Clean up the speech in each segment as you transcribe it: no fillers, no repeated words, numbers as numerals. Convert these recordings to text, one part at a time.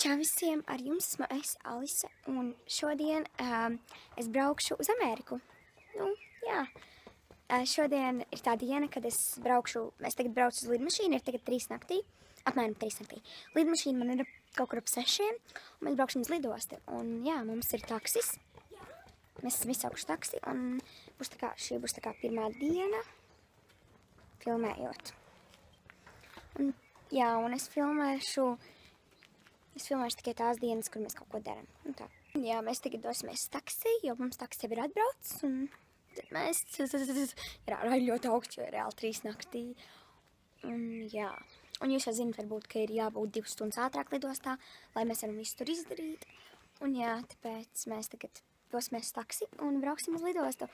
Čau visiem, ar jums esmu es, Alise, un šodien es braukšu uz Ameriku. Šodien ir tā diena, kad es tagad braucu uz lidmašīnu, ir tagad 3 naktī, apmēram 3 naktī. Lidmašīna man ir kaut kur ap 6, un mēs braukšam uz lidosti, un jā, mums ir taksis. Mēs esam izsaukuši taksi, un šī būs tā kā pirmā diena filmējot. Un es filmēšu tikai tās dienas, kur mēs kaut ko darām. Jā, mēs tagad dosimies taksī, jo mums taksi jau ir atbraucis, un tad mēs ir ļoti augsts, jo ir reāli 3 naktī. Un jūs jau zināt, varbūt, ka ir jābūt 2 stundas ātrāk lidostā, lai mēs varam visu tur izdarīt. Un jā, tāpēc mēs tagad dosimies taksi un brauksim uz lidostu.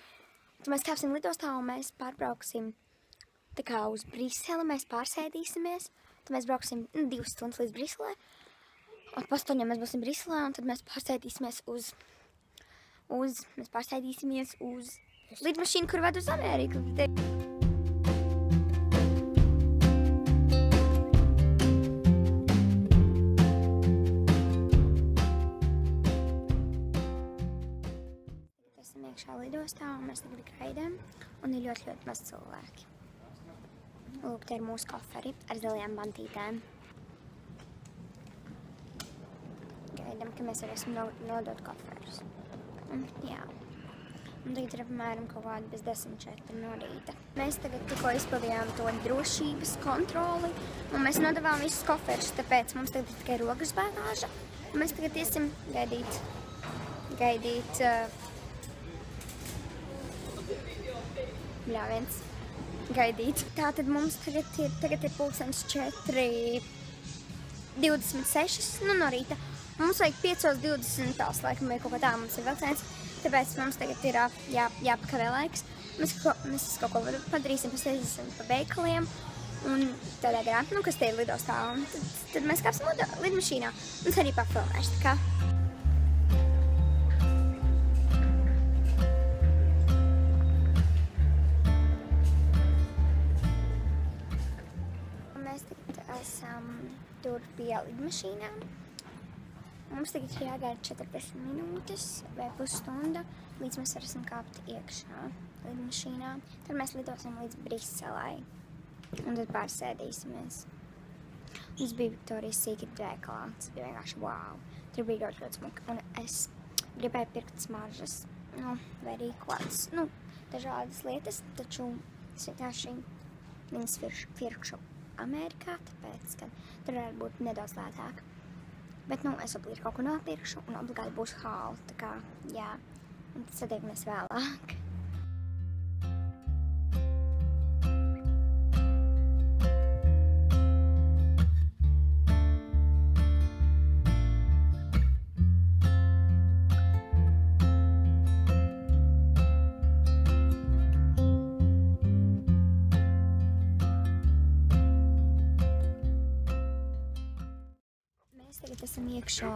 Tad mēs kāpsim lidostā un mēs pārbrauksim tā kā uz Briseli, mēs pārsēdīsimies. Tad mēs brauksim 2 stundas līdz Briselē. Un pa 8 mēs būsim Briselē, un tad mēs pārsēdīsimies uz lidmašīnu, kur ved uz Ameriku. Esam iekšā lidostā, un mēs tagad gaidām, un ir ļoti maz cilvēki. Lūk, te ir mūsu koferi ar zilajām bantītēm. Gaidām, ka mēs varēsim nodot koferus. Un tagad ir apmēram kaut kādi bez 10:04 no rīta. Mēs tagad tikko izpildījām to drošības kontroli, un mēs nodevām visus koferus, tāpēc mums tagad ir tikai rokas bagāža. Un mēs tagad iesim gaidīt. Tātad mums tagad ir pulkstenis 4:26 no rīta. Mums vajag 5:20, laikam, vai kaut kā tā mums ir vilciens, tāpēc mums tagad ir jāpakavē laiks. Mēs kaut ko padarīsim, pasēdīsim pa veikaliem un tādā garā, kas te ir lidostā. Un tad mēs kāpsim lidmašīnā un es arī pafilmēšu, tā kā. Mēs tagad esam tur pie lidmašīnām. Mums tagad ir jāgaida 40 minūtes vai pusstunda, līdz mēs varēsim kāpt iekšā lidmašīnā. Tad mēs lidosim līdz Briselei un tad pārsēdīsimies. Mums bija Victoria's Secret veikalā, tas bija vienkārši wow. Tur bija ļoti smuki, un es gribēju pirkt smaržas, vai arī kādas, dažādas lietas, taču es vienkārši viņas pirkšu Amerikā, tāpēc, ka tur varētu būt nedaudz lētāk. Bet, es obligāti kaut ko nopirkšu un obligāti būs haula, tā kā, jā, un tad satiekamies vēlāk. Mēs tagad esam iekšā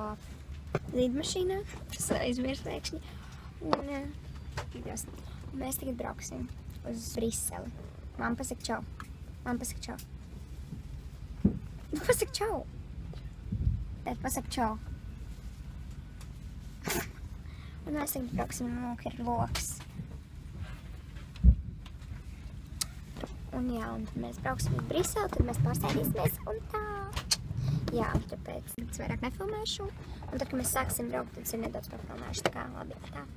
lidmašīnā, tas aizmirst pēkšņi, un mēs tagad brauksim uz Briseli. Mamma pasaka čau. Pasaka čau. Tēt pasaka čau. Un mēs tagad brauksim, ir loks. Un tad mēs brauksim uz Briseli, tad mēs pārsēdīsimies un tā. Jā, tāpēc es vairāk nefilmēšu, un tad, kad mēs sāksim braukt, tad es ir nedaudz pafilmēšu, tā kā labi, tā.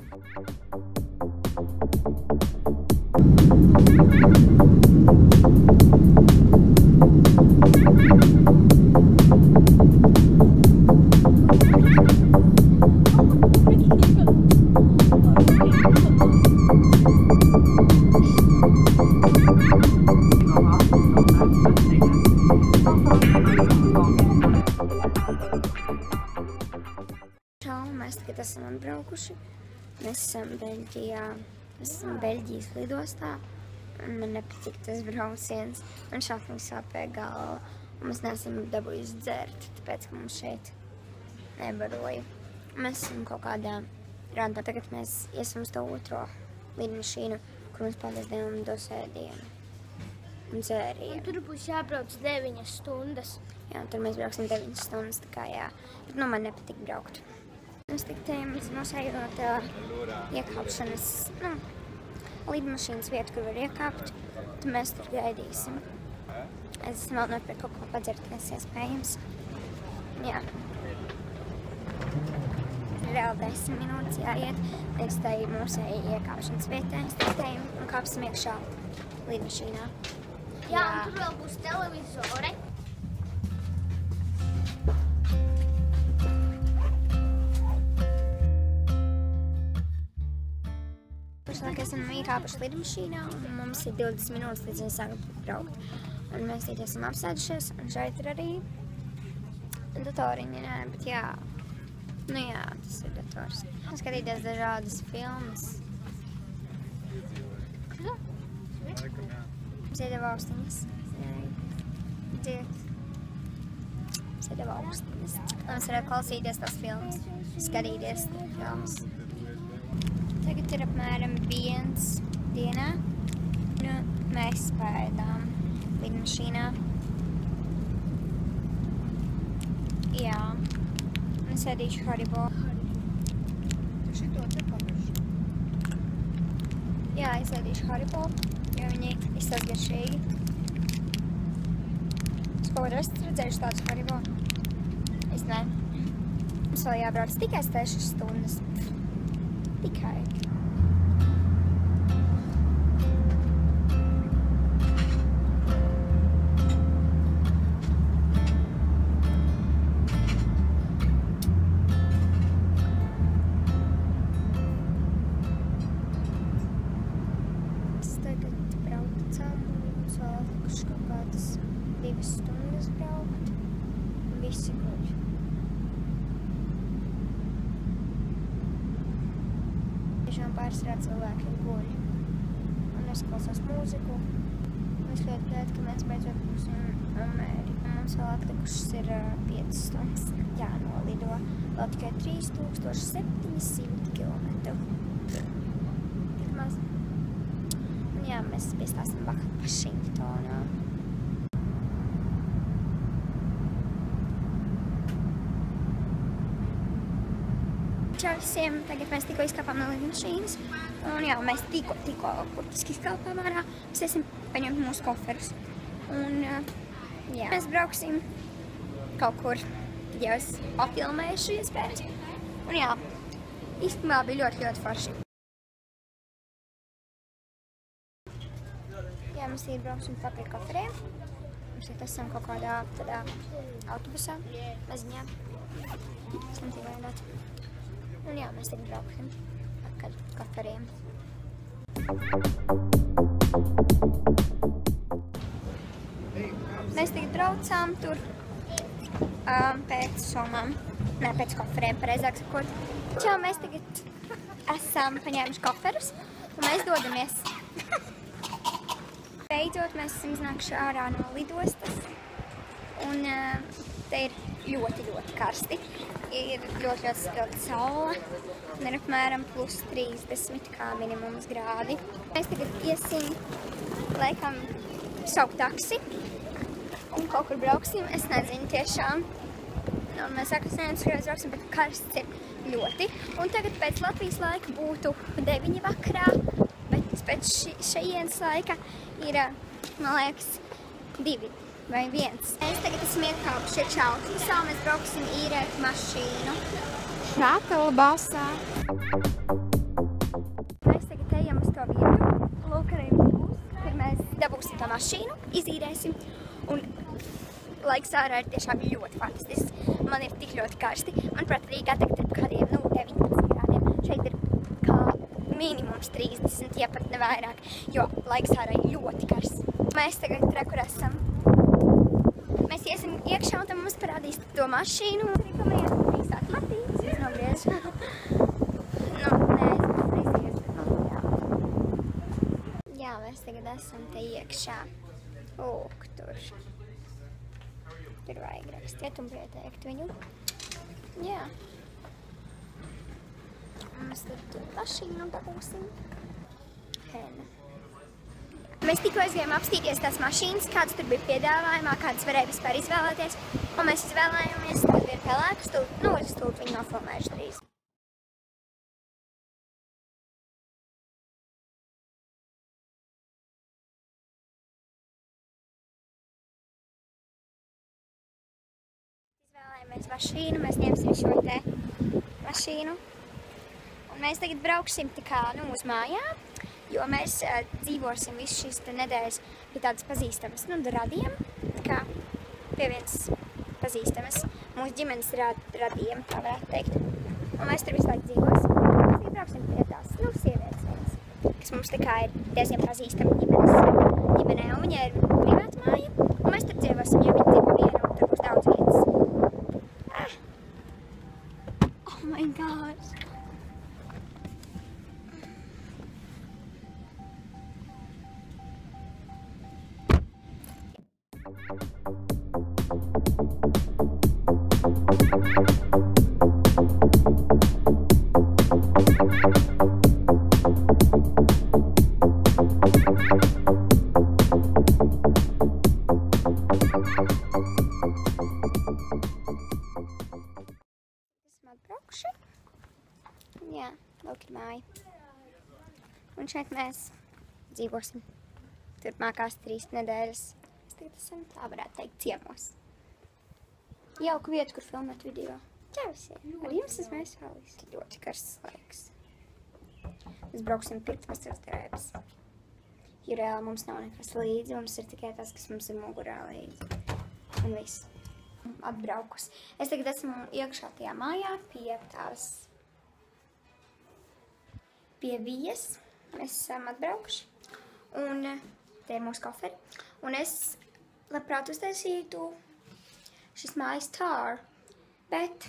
Mēs tagad esam atbraukuši. Mēs esam Beļģijā. Mēs esam Beļģijas lidostā. Un man nepatīk tas brauciens. Man šāpīgi sāpēja galva. Un mēs neesam dabūjuši dzert, tāpēc, ka mums šeit nebaroja. Mēs esam kaut kādā randā. Tagad mēs iesim uz to otro lidmašīnu, kur mums paldies Dievam dos ēdienu. Un dzērienu. Un tur būs jābrauc 9 stundas. Jā, tur mēs brauksim 9 stundas, tā kā jā. Bet, nu, man nepatīk braukt. Mēs tik te nosējot iekāpšanas, lidmašīnas vietu, kur var iekāpt, tad mēs tur gaidīsim. Es esmu vēl nopirkt kaut ko padzert, kas iespējams. Jā. Reāli 10 minūtes jāiet līdz tai mūsēji iekāpšanas vietai. Stāstējam un kāpsim iekšā lidmašīnā. Jā, un tur vēl būs televizori. Pašlaik esam iekāpuši lidmašīnā un mums ir 20 minūtes līdz mēs sākam braukt. Un mēs tīt esam apsēdušies un šeit ir arī datoriņi, nē, bet jā. Nu jā, tas ir dators. Skatīties dažādas filmas. Mums iedeva austiņas. Dziet. Mums iedeva austiņas. Mēs varētu klausīties tās filmas, skatīties filmas. Tagad ir apmēram 1 dienā. Nu, mēs spēdām lidmašīnā. Jā. Es ēdīšu Haribo. Tu šito te pavirši? Jā, es ēdīšu Haribo, jo viņi izsās garšīgi. Es kaut kādā esmu redzējuši tādus Haribo. Es ne. Mums vēl jābrauc tikai 6 stundas. Tikai. Pārsvarā cilvēki guļ un es klausos mūziku. Es ļoti gaidu, ka mēs beidzot būsim Amerikā. Mums vēl atlikušas ir 5 stundas jānolido. Vēl tikai 3700 kilometru. Tik maz. Un jā, mēs piestāsim Vašingtonā. Čau visiem! Tagad mēs tikko izkāpām no lidmašīnas. Un jā, mēs tikko kurtiski izkāpām ārā. Mēs iesim paņemt mūsu koferus. Un jā, mēs brauksim kaut kur, ja es papilmējuši iespējams. Un jā, īstenībā bija ļoti forši. Jā, mēs iebrauksim pakaļ koferiem. Mēs šeit esam kaut kādā tādā autobusā, maziņā. Esam tik gaidāt. Un jā, mēs tagad brauksim pakaļ koferiem. Mēs tagad braucām tur pēc somām, ne pēc koferiem, pareizāk sakot. Čau, mēs tagad esam paņēmuši koferus un mēs dodamies. Beidzot, mēs esam iznākuši ārā no lidostas un te ir ļoti karsti. Ir ļoti saule un ir apmēram plus 30 kā minimums grādi. Mēs tagad iesim, laikam, saukt taksi un kaut kur brauksim, es nezinu tiešām. Un mēs brauksim, bet karsts ir ļoti. Un tagad pēc Latvijas laika būtu 9 vakarā, bet pēc šajienas laika ir, man liekas, 2 vai 1. Mēs tagad esam iekāpuši Čautlīsā, mēs brauksim īrēt mašīnu. Šātelbasā. Mēs tagad ejam uz to vietu, lūk arī būs, kur mēs dabūsim to mašīnu, izīrēsim. Un laiks ārā ir tiešām ļoti fantastisks. Man ir tik ļoti karsti. Manuprāt, Rīgā tagad ir kādiem 19 grādiem. Šeit ir kā minimums 30, ja pat ne vairāk, jo laiks ārā ir ļoti karsts. Mēs tagad kur esam. Mēs iesim iekšā un tad mums parādīs to mašīnu. Rīkamies, īsāk Matīts, es nogriežu. Nu, nē, es neizties, bet nu, jā. Jā, mēs tagad esam te iekšā. Lūk, tur. Tur vajag rakstīt un pieteikt viņu. Jā. Mēs tad mašīnu dabūsim. Hena. Mēs tikko aizgājām apstīties tās mašīnas, kādas tur bija piedāvājumā, kādas varēja vispār izvēlēties. Un mēs izvēlējāmies, kad ir pelēku stūri, nu, uz stūri viņi nofilmējuši drīz. Izvēlējāmies mašīnu, mēs ņemsim šo te mašīnu. Un mēs tagad brauksim tā kā, nu, uz mājām, jo mēs dzīvosim visu šīs nedēļas pie tādas pazīstamas, nu, radiem, tā kā pie vienas pazīstamas mūsu ģimenes radiem, tā varētu teikt. Un mēs tur visu laiku dzīvosim. Mēs tagad brauksim pie tās, nu, sievietes vienas, kas mums tā kā ir diezgan pazīstama ģimenē, un viņai ir privāta māja, un mēs tur dzīvosim, jo viņa dzīvo viena, un tur būs daudz vietas. Oh my gosh! Atbraukšu. Jā, lūk ir māja. Un šeit mēs dzīvosim turpmākās 3 nedēļas. Mēs tagad esam, tā varētu teikt, ciemos. Jauka vieta, kur filmēt video. Čau visiem! Ar jums esmu es Alis. Ļoti karsts laiks. Mēs brauksim pirkt vasaras drēbes. Jo reāli mums nav nekas līdzi, mums ir tikai tas, kas mums ir mugurā līdzi. Un viss. Atbraukus. Es tagad esmu iekšā tajā mājā pie tās, pie vijas. Mēs esam atbraukuši. Un te ir mūsu koferi. Un es labprāt uztaisītu šis mājas tour, bet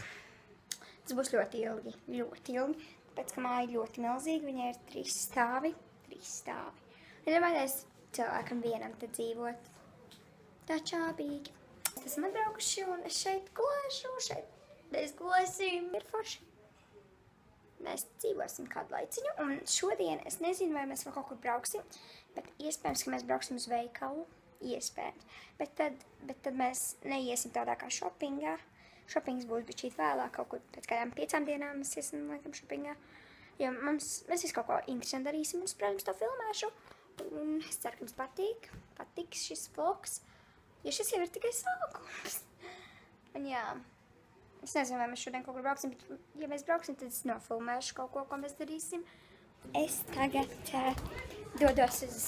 tas būs ļoti ilgi, tāpēc, ka māja ļoti milzīga, viņai ir 3 stāvi. Nedomājos cilvēkam vienam te dzīvot. Tā čābīgi. Mēs esam atbraukuši un es šeit gulēšu, šeit mēs gulēsim. Ir forši. Mēs dzīvosim kādu laiciņu un šodien es nezinu, vai mēs vēl kaut kur brauksim, bet iespējams, ka mēs brauksim uz veikalu. Iespējams. Bet tad mēs neiesim tādā kā šopingā. Šopings būs bišķīt vēlāk, kaut kur pēc kādām 5 dienām mēs iesim laikam šopingā. Jo mēs visu kaut ko interesanti darīsim un, protams, to filmēšu. Un es ceru, ka jums patiks šis vlogs. Jo šis jau ir tikai sākums. Un jā, es nezinu, vai mēs šodien kaut kur brauksim, bet ja mēs brauksim, tad es nofilmēšu kaut ko mēs darīsim. Es tagad dodos uz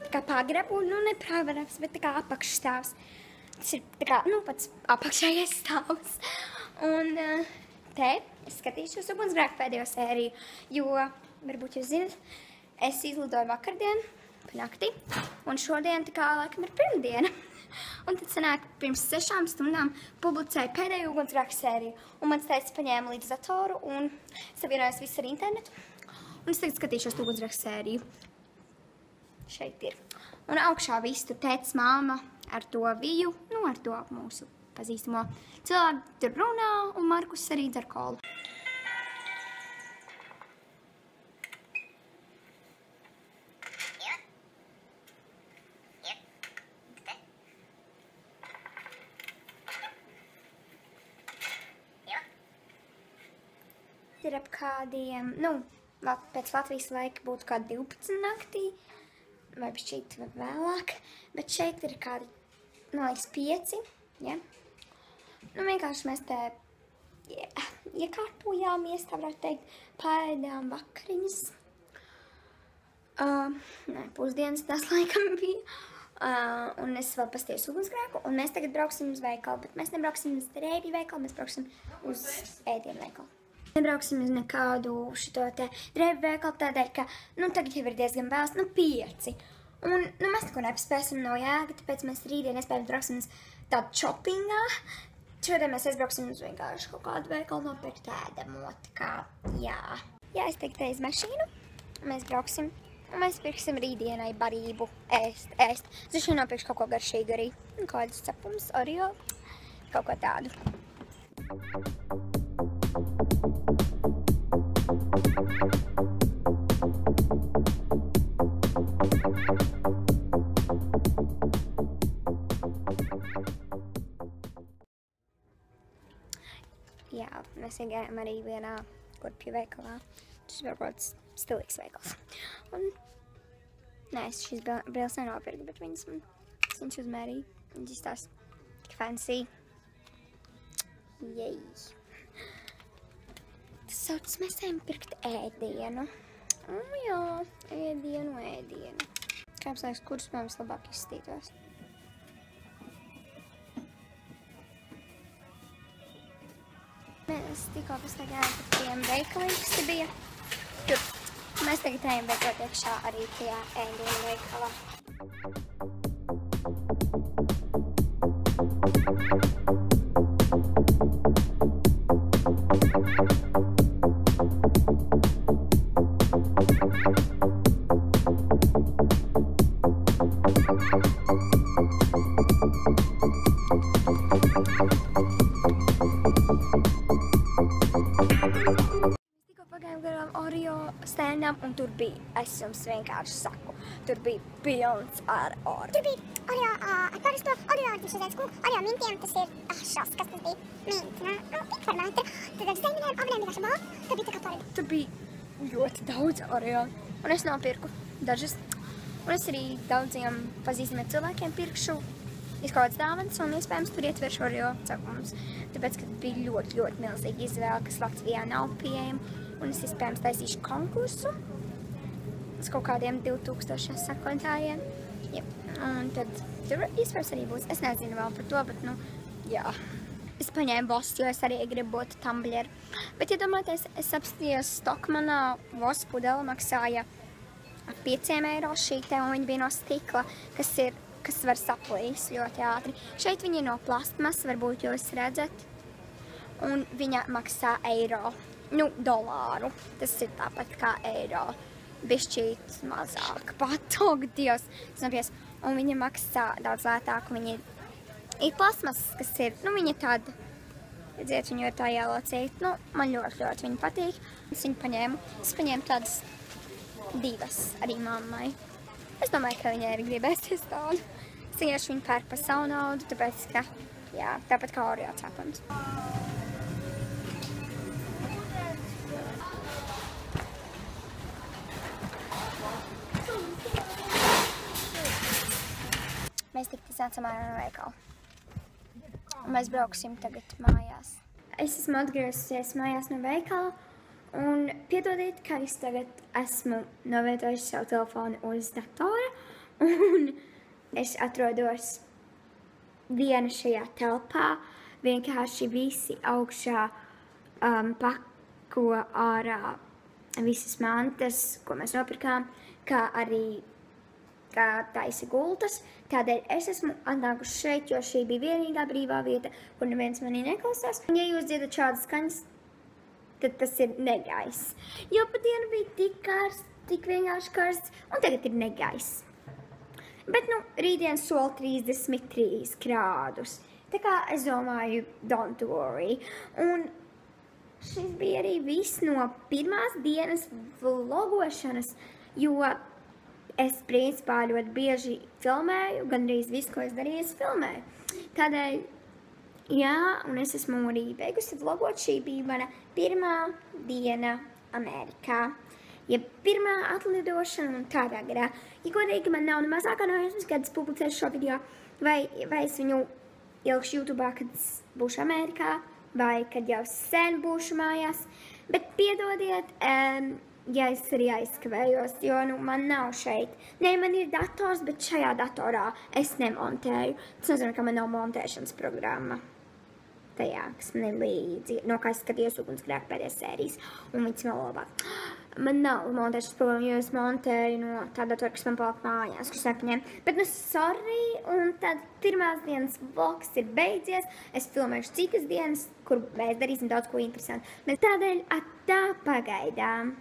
tā kā pagrabu, nu ne pagrabs, bet tā kā apakšstāvs. Tas ir tā kā, nu pats apakšējais stāvs. Un te es skatīšos ugunsgrēku pēdējo sēriju, jo, varbūt jūs zinat, es izlidoju vakardien pa nakti, un šodien tā kā laikam ir pirmdiena. Un tad sanāk, pirms 6 stundām publicēju pēdējo ugunsgrēku sēriju, un mans tētis paņēma līdz datoru un savienojās visu ar internetu. Un es tagad skatīšos ugunsgrēku sēriju. Šeit ir. Un augšā viss tur tētis, māma ar to viju, nu ar to mūsu pazīstamo cilvēku tur runā, un Markus arī dzer kolu. Ir ap kādiem, nu, pēc Latvijas laika būtu kādi 12 naktī, vai šķiet vēlāk, bet šeit ir kādi, man liekas, 5, ja? Nu, vienkārši mēs te iekārtojāmies, tā varētu teikt, paēdām vakariņas. Nē, pusdienas tas laikam bija. Un es vēl pastiesu ugunsgrēku, un mēs tagad brauksim uz veikalu, bet mēs nebrauksim uz drēbju veikalu, mēs brauksim uz ēdienu veikalu. Nebrauksim uz nekādu šito te drēbju veikalu tādēļ, ka, nu, tagad jau ir diezgan vēls, nu, 5. Un, nu, mēs neko nepaspēsim, nav jēga, tāpēc mēs rītdien iespējams brauksim uz tādu shoppingā. Šodien mēs aizbrauksim uz vienkārši kaut kādu veikalu nopirkt ēdamot, kā, jā. Jā, es teiktu aiz mašīnu, mēs brauksim, un mēs pirksim rītdienai barību ēst. Zuši nopirkšu kaut ko garšīgu arī, kādus cepumus, Oreo, kaut ko tādu. mēs iegājām arī vienā kurpju veikalā. Tas var būt stilīgs veikals. Un, nē, es šīs brilles nenopirku, bet viņas uzmērīja. Viņas izstās tik fancy. Jej. Tas sauc, mēs ejam pirkt ēdienu. Jā, ēdienu. Kā jums liekas, kurus mums labāk izstītos? Mēs tikko pastaigājām par tiem veikaliem, kas te bija. Tur mēs tagad ejam veikot iekšā arī tajā ēdienu veikalā. Oreo stendam, un tur bija, es jums vienkārši saku, tur bija pilns ar Oreo. Tur bija Oreo ar parasto, Oreo ar šodienas kūku, Oreo mintiem, tas ir šos, kas tas bija, mint, pikformāta. Tad ar stendinēm, avinēm vienkārši bal, tur bija tā kā paredi. Tur bija ļoti daudz Oreo, un es nopirku dažas, un es arī daudziem pazīstamiem cilvēkiem pirkšu izkaudas dāvanas, un iespējams tur ietveršu Oreo cepums, tāpēc, ka bija ļoti milzīga izvēle, kas Latvijā nav pieejama. Un es iespējams taisīšu konkursu uz kaut kādiem 2000 sekotājiem. Un tad tur iespējams arī būs. Es nezinu vēl par to, bet, jā. Es paņēmu vostu, jo es arī gribu būt tumbleri. Bet, ja domāties, es apstījos Stokmanā, vostu pudele maksāja 5 eiro šī te, un viņa bija no stikla, kas var saplīs ļoti ātri. Šeit viņa ir no plastmas, varbūt jūs redzat. Un viņa maksā eiro. Dolāru. Tas ir tāpat kā eiro. Bišķīt mazāk. Patog, Dievs. Un viņa maksā daudz lētāk. Viņa ir plasmas, kas ir, viņa tāda, redziet, viņu ir tā ielocīt. Man ļoti viņa patīk. Es viņu paņēmu. Es paņēmu tādas 2 arī mammai. Es domāju, ka viņai ir gribēsies tādu. Es vienkārši viņu pērku par savu naudu, tāpēc, ka, jā, tāpat kā Oreo cepums. Mēs tik iznācam ārā no veikala. Mēs brauksim tagad mājās. Es esmu atgriezusies mājās no veikala, un piedodiet, ka es tagad esmu novietojusi savu telefonu uz datora, un es atrodos viena šajā telpā. Vienkārši visi augšā pako ārā visas mantas, ko mēs nopirkām, kā arī taisa gultas. Tādēļ es esmu atnākusi šeit, jo šī bija vienīgā brīvā vieta, kur neviens manī neklausās. Un ja jūs dzirdat šādas skaņas, tad tas ir negaiss. Jo pa dienu bija tik karsts, tik vienkārši karsts, un tagad ir negaiss. Bet, rītdien sola 33 grādus. Tā kā es domāju, don't worry. Un šis bija arī viss no pirmās dienas vlogošanas, jo es principā ļoti bieži filmēju, gandrīz visu, ko es darīju, es filmēju. Tādēļ, jā, un es esmu arī beigusi vlogot, šī bija mana pirmā diena Amerikā. Ja pirmā atlidošana un tādā garā. Ja godīgi, man nav mazākā nojausmas, kad es publicēšu šo video, vai es viņu ielikšu YouTube'ā, kad es būšu Amerikā, vai kad jau sen būšu mājās. Bet piedodiet, ja es arī aizskavējos, jo man nav šeit. Nē, man ir dators, bet šajā datorā es nemontēju. Tas nozīmē, ka man nav montēšanas programma. Tajā, kas man ir līdzi, no kā es skatījos Ugunsgrēku pēdējās sērijas, un viņas vēl labāk. Man nav montēšanas programma, jo es montēju no tā datora, kas man palika mājās, kas nepaņēma. Bet, sorry, un tad pirmās dienas vlogs ir beidzies. Es filmēšu citas dienas, kur mēs darīsim daudz ko interesantu. Bet tādēļ, tā pagaidām.